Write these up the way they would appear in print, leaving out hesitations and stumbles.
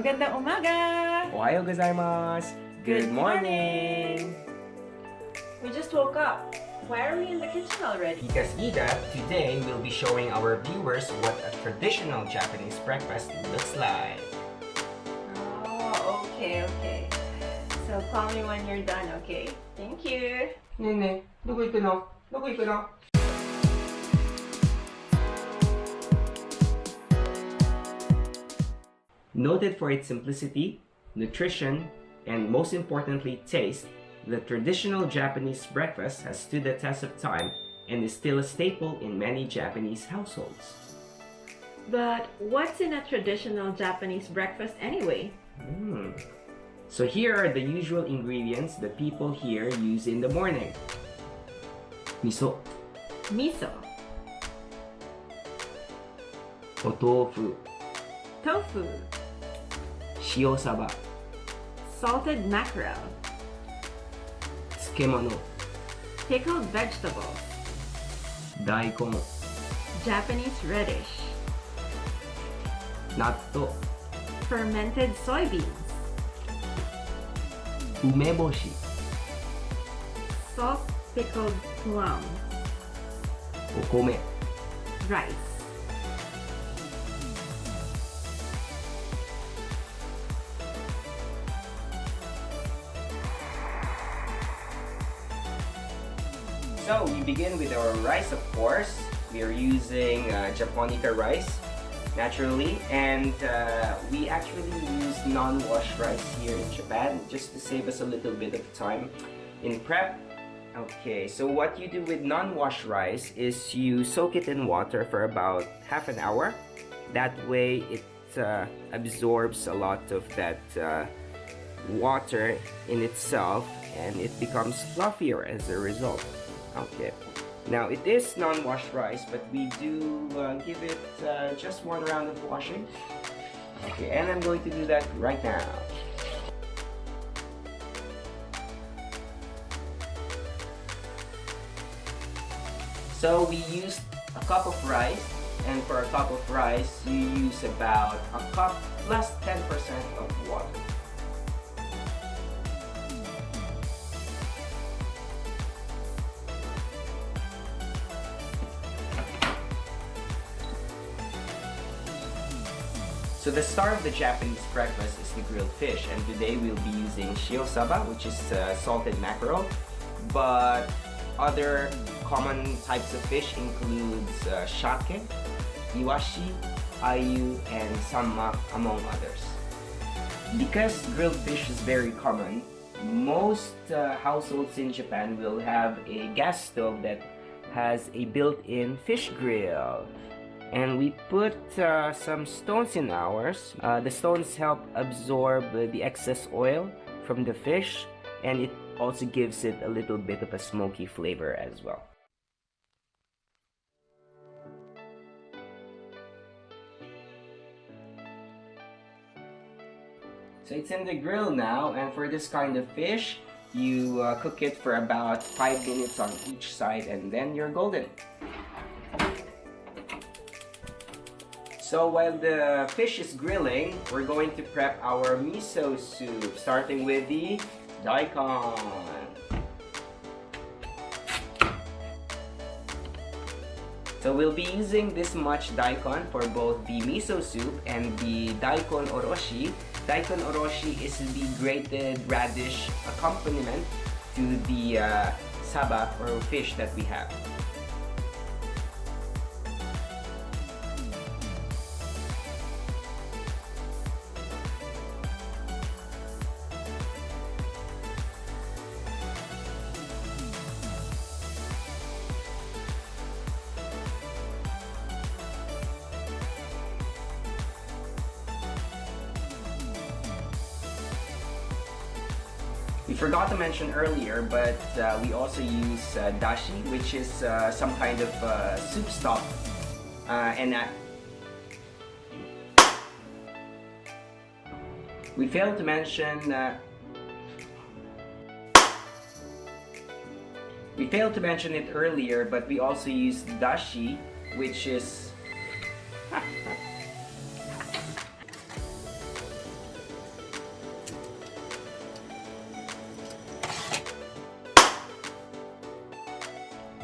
Magandang umaga! Ohayo gozaimasu! Good morning! We just woke up. Why are we in the kitchen already? Because Ida, today we'll be showing our viewers what a traditional Japanese breakfast looks like. Oh, okay. So call me when you're done, okay? Thank you. Nene, dogo iku no? Dogo iku no? Noted for its simplicity, nutrition, and most importantly taste, the traditional Japanese breakfast has stood the test of time and is still a staple in many Japanese households. But what's in a traditional Japanese breakfast anyway? So here are the usual ingredients that people here use in the morning. Miso, Miso, otofu, tofu, shio saba, salted mackerel, tsukemono, pickled vegetables, daikon, Japanese radish, natto, fermented soybeans, umeboshi, salt pickled plum, okome, rice. So we begin with our rice, of course. We are using Japonica rice, naturally, and we actually use non-wash rice here in Japan just to save us a little bit of time in prep. Okay, so what you do with non-wash rice is you soak it in water for about half an hour. That way it absorbs a lot of that water in itself and it becomes fluffier as a result. Okay, now it is non-wash rice, but we do give it just one round of washing. Okay, and I'm going to do that right now. So we used a cup of rice, and for a cup of rice, you use about a cup plus 10% of water. So the star of the Japanese breakfast is the grilled fish, and today we'll be using shio saba, which is salted mackerel. But other common types of fish includes shake, iwashi, ayu, and sanma, among others. Because grilled fish is very common, most households in Japan will have a gas stove that has a built-in fish grill. And we put some stones in ours. The stones help absorb the excess oil from the fish, and it also gives it a little bit of a smoky flavor as well. So it's in the grill now, and for this kind of fish, you cook it for about 5 minutes on each side, and then you're golden. So while the fish is grilling, we're going to prep our miso soup, starting with the daikon. So we'll be using this much daikon for both the miso soup and the daikon oroshi. Daikon oroshi is the grated radish accompaniment to the saba or fish that we have. We forgot to mention earlier, but we also use dashi, which is some kind of soup stock. We failed to mention it earlier, but we also use dashi, which is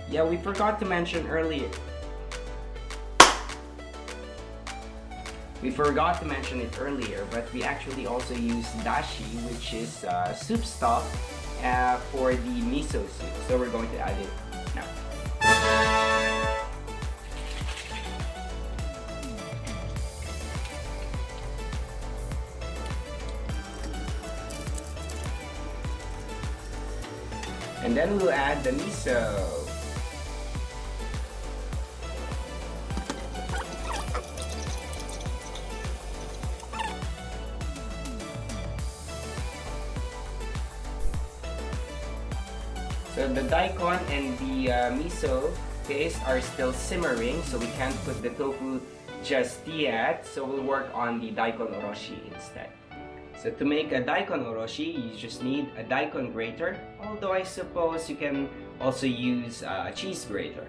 Yeah, we forgot to mention earlier. We forgot to mention it earlier, but we actually also use dashi, which is soup stock for the miso soup. So we're going to add it now. And then we'll add the miso. So the daikon and the miso paste are still simmering, so we can't put the tofu just yet. So we'll work on the daikon oroshi instead. So to make a daikon oroshi, you just need a daikon grater, although I suppose you can also use a cheese grater.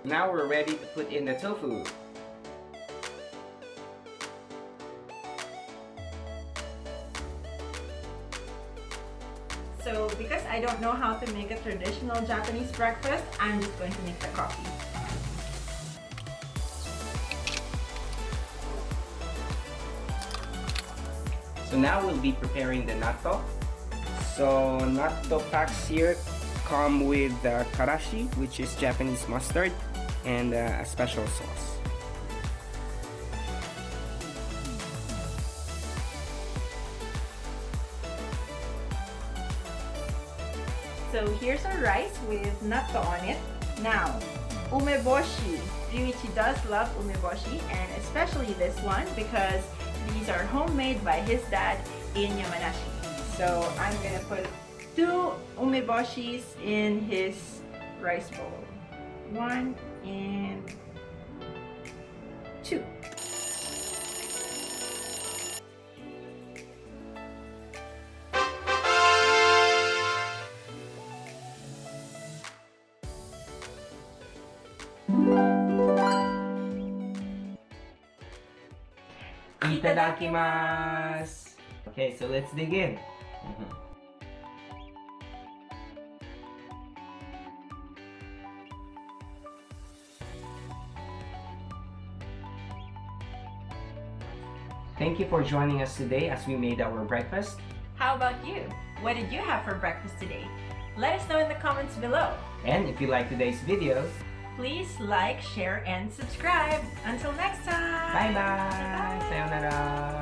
Now we're ready to put in the tofu. So because I don't know how to make a traditional Japanese breakfast, I'm just going to make the coffee. So now we'll be preparing the natto. So natto packs here come with karashi, which is Japanese mustard, and a special sauce. So here's our rice with natto on it. Now, umeboshi. Ryuichi does love umeboshi, and especially this one because these are homemade by his dad in Yamanashi. So I'm gonna put 2 umeboshis in his rice bowl. 1 and 2. Itadakimasu! Okay, so let's dig in. Thank you for joining us today as we made our breakfast. How about you? What did you have for breakfast today? Let us know in the comments below. And if you like today's video, Please like, share, and subscribe. Until next time. bye-bye! Sayonara!